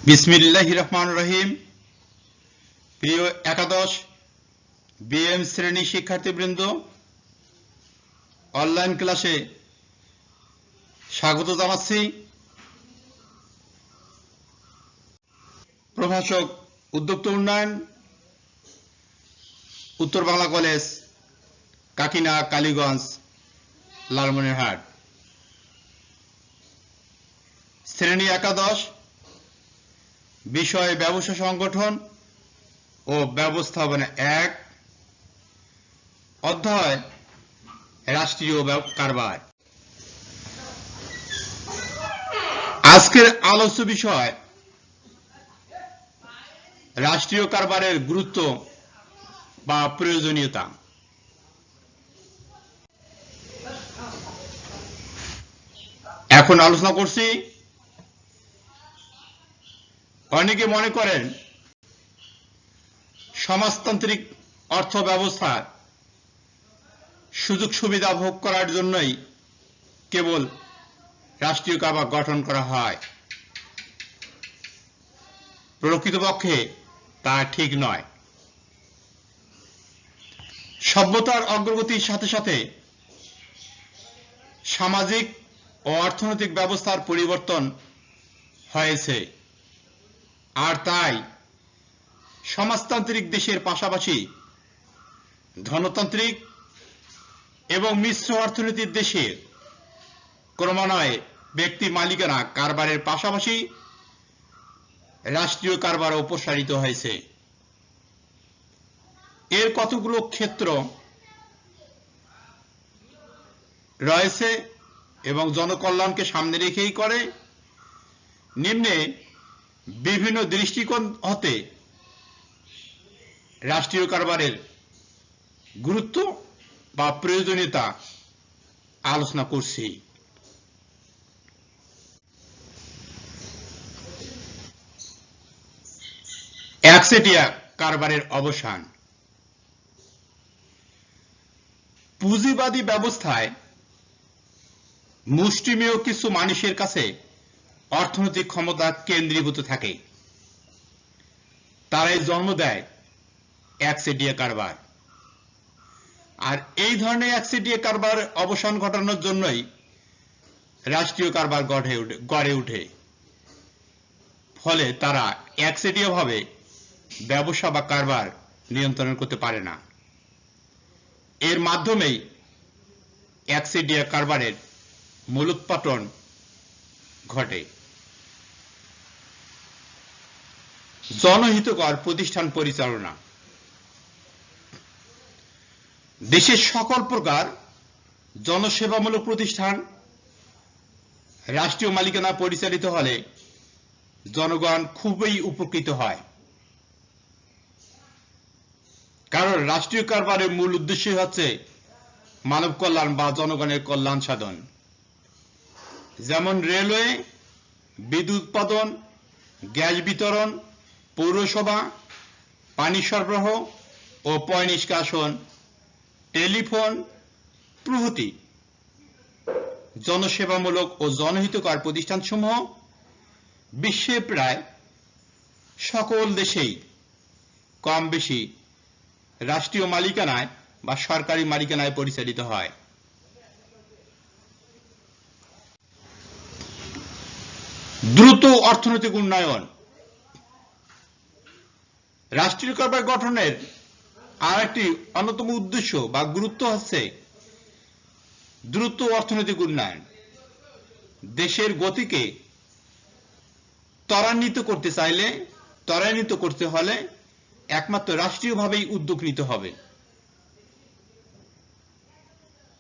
বিসমিল্লাহির রহমানির রহিম। প্রিয় একাদশ বিএম শ্রেণী শিক্ষার্থীবৃন্দ, অনলাইন ক্লাসে স্বাগত জানাচ্ছি। প্রভাষক উদ্যোক্তা উন্নয়ন, উত্তর বাংলা কলেজ, কাকিনা, কালীগঞ্জ, লালমনিরহাট। শ্রেণী একাদশ, বিষয় ব্যবসা সংগঠন ও ব্যবস্থাপনা 1, অধ্যায় রাষ্ট্রীয় কারবার। আজকের আলোচ্য বিষয় রাষ্ট্রীয় কারবারের গুরুত্ব বা প্রয়োজনীয়তা। এখন আলোচনা করছি। অনেকে মনে করেন সমাজতান্ত্রিক অর্থ ব্যবস্থার সুযোগ সুবিধা ভোগ করার জন্যই কেবল রাষ্ট্রীয় কারবার গঠন করা হয়। প্রকৃতপক্ষে তা ঠিক নয়। সভ্যতার অগ্রগতির সাথে সাথে সামাজিক ও অর্থনৈতিক ব্যবস্থার পরিবর্তন হয়েছে, আর তাই সমাজতান্ত্রিক দেশের পাশাপাশি ধনতান্ত্রিক এবং মিশ্র অর্থনীতির দেশের ক্রমান্বয়ে ব্যক্তি মালিকানা কারবারের পাশাপাশি রাষ্ট্রীয় কারবারও প্রসারিত হয়েছে। এর কতগুলো ক্ষেত্র রয়েছে এবং জনকল্যাণকে সামনে রেখেই করে। নিম্নে বিভিন্ন দৃষ্টিকোণ হতে রাষ্ট্রীয় কারবারের গুরুত্ব বা প্রয়োজনীয়তা আলোচনা করছি। একচেটিয়া কারবারের অবসান। পুঁজিবাদী ব্যবস্থায় মুষ্টিমেয় কিছু মানুষের কাছে অর্থনৈতিক ক্ষমতা কেন্দ্রীভূত থাকে। তারাই জন্ম দেয় একচেটিয়া কারবার। আর এই ধরনের একচেটিয়া কারবার অবসান ঘটানোর জন্যই রাষ্ট্রীয় কারবার গড়ে ওঠে। ফলে তারা একচেটিয়াভাবে ব্যবসা বা কারবার নিয়ন্ত্রণ করতে পারে না। এর মাধ্যমেই একচেটিয়া কারবারের মূলোৎপাটন ঘটে। জনহিতকর প্রতিষ্ঠান পরিচালনা। দেশের সকল প্রকার জনসেবামূলক প্রতিষ্ঠান রাষ্ট্রীয় মালিকানা পরিচালিত হলে জনগণ খুবই উপকৃত হয়। কারণ রাষ্ট্রীয় কারবারের মূল উদ্দেশ্য হচ্ছে মানব কল্যাণ বা জনগণের কল্যাণ সাধন। যেমন রেলওয়ে, বিদ্যুৎ উৎপাদন, গ্যাস বিতরণ, পৌরসভা, পানি সরবরাহ ও পয় নিষ্কাশন, টেলিফোন প্রভৃতি জনসেবামূলক ও জনহিতকর প্রতিষ্ঠানসমূহ বিশ্বের প্রায় সকল দেশেই কম বেশি রাষ্ট্রীয় মালিকানায় বা সরকারি মালিকানায় পরিচালিত হয়। দ্রুত অর্থনৈতিক উন্নয়ন। রাষ্ট্রীয় কারবার গঠনের আরেকটি অন্যতম উদ্দেশ্য বা গুরুত্ব হচ্ছে দ্রুত অর্থনৈতিক উন্নয়ন। দেশের গতিকে ত্বরান্বিত করতে হলে একমাত্র রাষ্ট্রীয়ভাবেই উদ্যোগ নিতে হবে।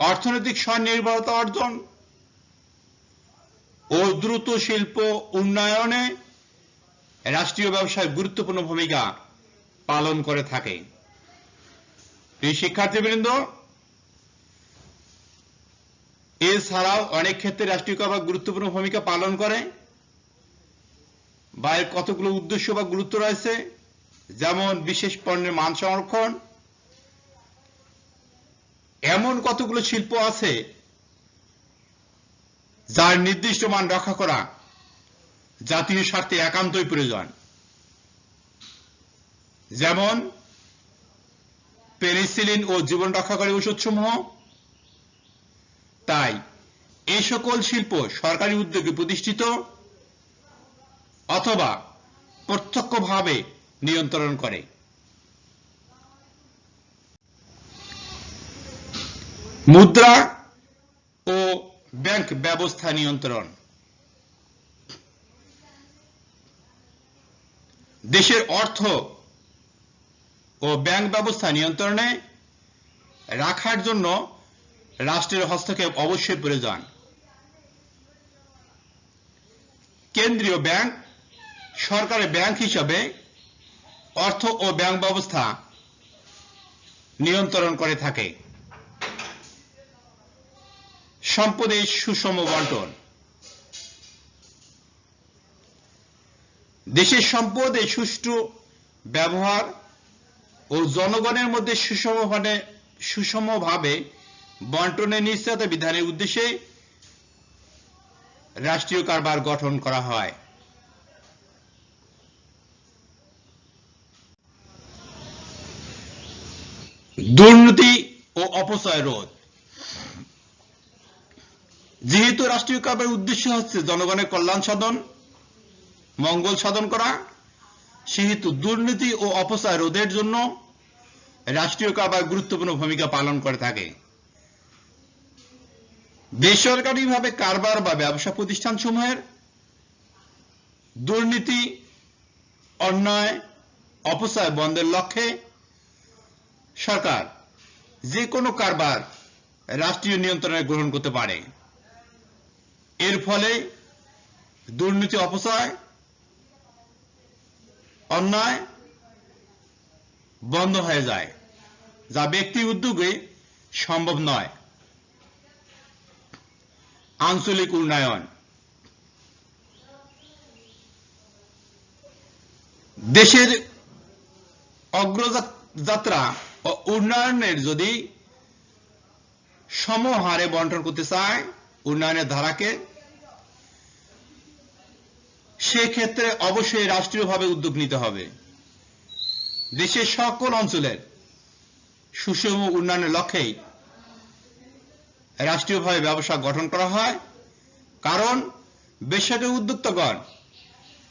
অর্থনৈতিক স্বনির্ভরতা অর্জন ও দ্রুত শিল্প উন্নয়নে রাষ্ট্রীয় ব্যবসায় গুরুত্বপূর্ণ ভূমিকা পালন করে থাকে। প্রিয় শিক্ষার্থীবৃন্দ, এছাড়াও অনেক ক্ষেত্রে রাষ্ট্রীয় কারবার গুরুত্বপূর্ণ ভূমিকা পালন করে বা এর কতগুলো উদ্দেশ্য বা গুরুত্ব রয়েছে। যেমন বিশেষ পণ্যের মান সংরক্ষণ। এমন কতগুলো শিল্প আছে যার নির্দিষ্ট মান রক্ষা করা জাতীয় স্বার্থে একান্তই প্রয়োজন, যেমন পেনিসিলিন ও জীবন রক্ষাকারী ওষুধসমূহ। তাই এই সকল শিল্প সরকারি উদ্যোগে প্রতিষ্ঠিত অথবা প্রত্যক্ষভাবে নিয়ন্ত্রণ করে। মুদ্রা ও ব্যাংক ব্যবস্থা নিয়ন্ত্রণ। দেশের অর্থ ও ব্যাংক ব্যবস্থা নিয়ন্ত্রণে রাখার জন্য রাষ্ট্রের হস্তক্ষেপ অবশ্যই প্রয়োজন। কেন্দ্রীয় ব্যাংক সরকারের ব্যাংক হিসাবে অর্থ ও ব্যাংক ব্যবস্থা নিয়ন্ত্রণ করে থাকে। সম্পদের সুষম বণ্টন। দেশের সম্পদের সুষ্ঠু ব্যবহার ও জনগণের মধ্যে সুষমভাবে বণ্টনের নিশ্চয়তা বিধানের উদ্দেশ্যে রাষ্ট্রীয় কারবার গঠন করা হয়। দুর্নীতি ও অপচয় রোধ। যেহেতু রাষ্ট্রীয় কারবারের উদ্দেশ্য হচ্ছে জনগণের কল্যাণ সাধন, মঙ্গল সাধন করা, সেহেতু দুর্নীতি ও অপচয় রোধের জন্য রাষ্ট্রীয় কারবার গুরুত্বপূর্ণ ভূমিকা পালন করে থাকে। বেসরকারিভাবে কারবার বা ব্যবসা প্রতিষ্ঠানসমূহের দুর্নীতি, অন্যায়, অপচয় বন্ধের লক্ষ্যে সরকার যে কোনো কারবার রাষ্ট্রীয় নিয়ন্ত্রণে গ্রহণ করতে পারে। এর ফলে দুর্নীতি, অপচয়, অন্যায় বন্ধ হয়ে যায়, যা ব্যক্তি উদ্যোগে সম্ভব নয়। আঞ্চলিক উন্নয়ন। দেশের অগ্রযাত্রা ও উন্নয়নের যদি সমহারে বণ্টন করতে চায় উন্নয়নের ধারাকে, সেক্ষেত্রে অবশ্যই রাষ্ট্রীয়ভাবে উদ্যোগ নিতে হবে। দেশের সকল অঞ্চলের সুষম উন্নয়নের লক্ষ্যেই রাষ্ট্রীয়ভাবে ব্যবসা গঠন করা হয়। কারণ বেসরকারি উদ্যোক্তাগণ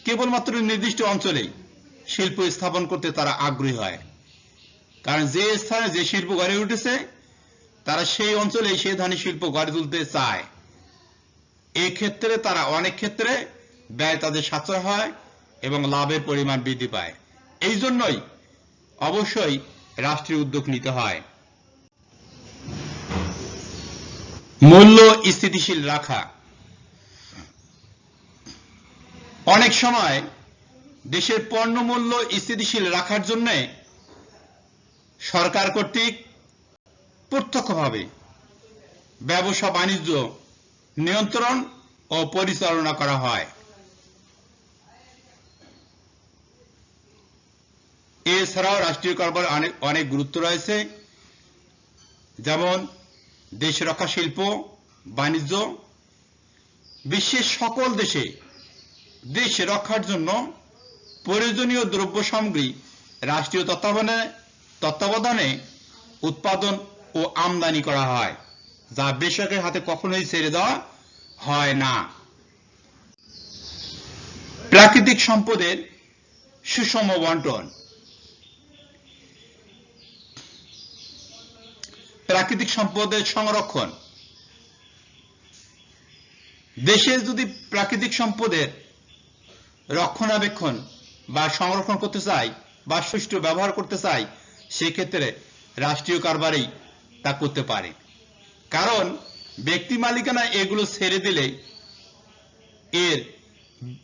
কেবলমাত্র নির্দিষ্ট অঞ্চলেই শিল্প স্থাপন করতে তারা আগ্রহী হয়। কারণ যে স্থানে যে শিল্প গড়ে উঠেছে তারা সেই অঞ্চলেই সেই ধরনের শিল্প গড়ে তুলতে চায়। এই ক্ষেত্রে তারা অনেক ক্ষেত্রে ব্যয় তাদের সাশ্রয় হয় এবং লাভের পরিমাণ বৃদ্ধি পায়। এই জন্যই অবশ্যই রাষ্ট্রীয় উদ্যোগ নিতে হয়। মূল্য স্থিতিশীল রাখা। অনেক সময় দেশের পণ্য মূল্য স্থিতিশীল রাখার জন্য সরকার কর্তৃক প্রত্যক্ষভাবে ব্যবসা বাণিজ্য নিয়ন্ত্রণ ও পরিচালনা করা হয়। এছাড়াও রাষ্ট্রীয় কারবার অনেক গুরুত্ব রয়েছে, যেমন দেশ রক্ষা শিল্প বাণিজ্য। বিশ্বের সকল দেশে দেশ রক্ষার জন্য প্রয়োজনীয় দ্রব্য সামগ্রী রাষ্ট্রীয় তত্ত্বাবধানে উৎপাদন ও আমদানি করা হয়, যা বেসরকারি হাতে কখনোই ছেড়ে দেওয়া হয় না। প্রাকৃতিক সম্পদের সুষম বণ্টন। প্রাকৃতিক সম্পদের সংরক্ষণ। দেশে যদি প্রাকৃতিক সম্পদের রক্ষণাবেক্ষণ বা সংরক্ষণ করতে চাই বা সুষ্ঠু ব্যবহার করতে চাই, সেক্ষেত্রে রাষ্ট্রীয় কারবারেই তা করতে পারে। কারণ ব্যক্তি মালিকানা এগুলো ছেড়ে দিলে এর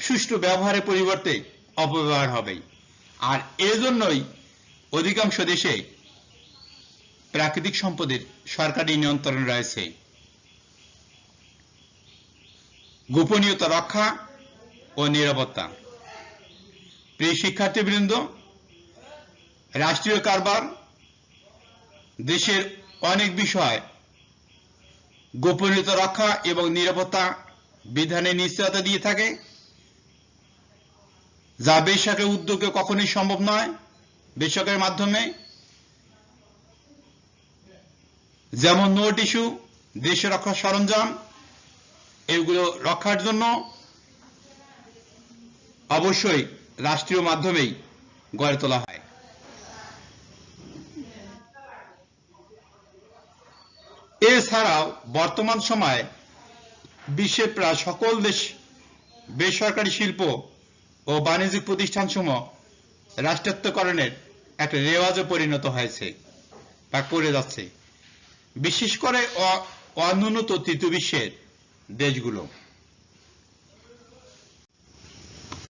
সুষ্ঠু ব্যবহারের পরিবর্তে অপব্যবহার হবে। আর এজন্যই অধিকাংশ দেশে প্রাকৃতিক সম্পদের সরকারি নিয়ন্ত্রণ রয়েছে। গোপনীয়তা রক্ষা ও নিরাপত্তা। প্রিয় শিক্ষার্থীবৃন্দ, রাষ্ট্রীয় কারবার দেশের অনেক বিষয় গোপনীয়তা রক্ষা এবং নিরাপত্তা বিধানে নিশ্চয়তা দিয়ে থাকে। যা বেসরকারি উদ্যোগে কখনোই সম্ভব নয়। বেসরকারি মাধ্যমে যেমন নোট ইস্যু, দেশ রক্ষার সরঞ্জাম, এগুলো রক্ষার জন্য অবশ্যই রাষ্ট্রীয় মাধ্যমেই গড়ে তোলা হয়। এছাড়াও বর্তমান সময়ে বিশ্বের প্রায় সকল দেশ বেসরকারি শিল্প ও বাণিজ্যিক প্রতিষ্ঠানসমূহ রাষ্ট্রায়ত্তকরণের একটা রেওয়াজে পরিণত হয়েছে বা করে যাচ্ছে, বিশেষ করে অনুন্নত তৃতীয় বিশ্বের দেশগুলো।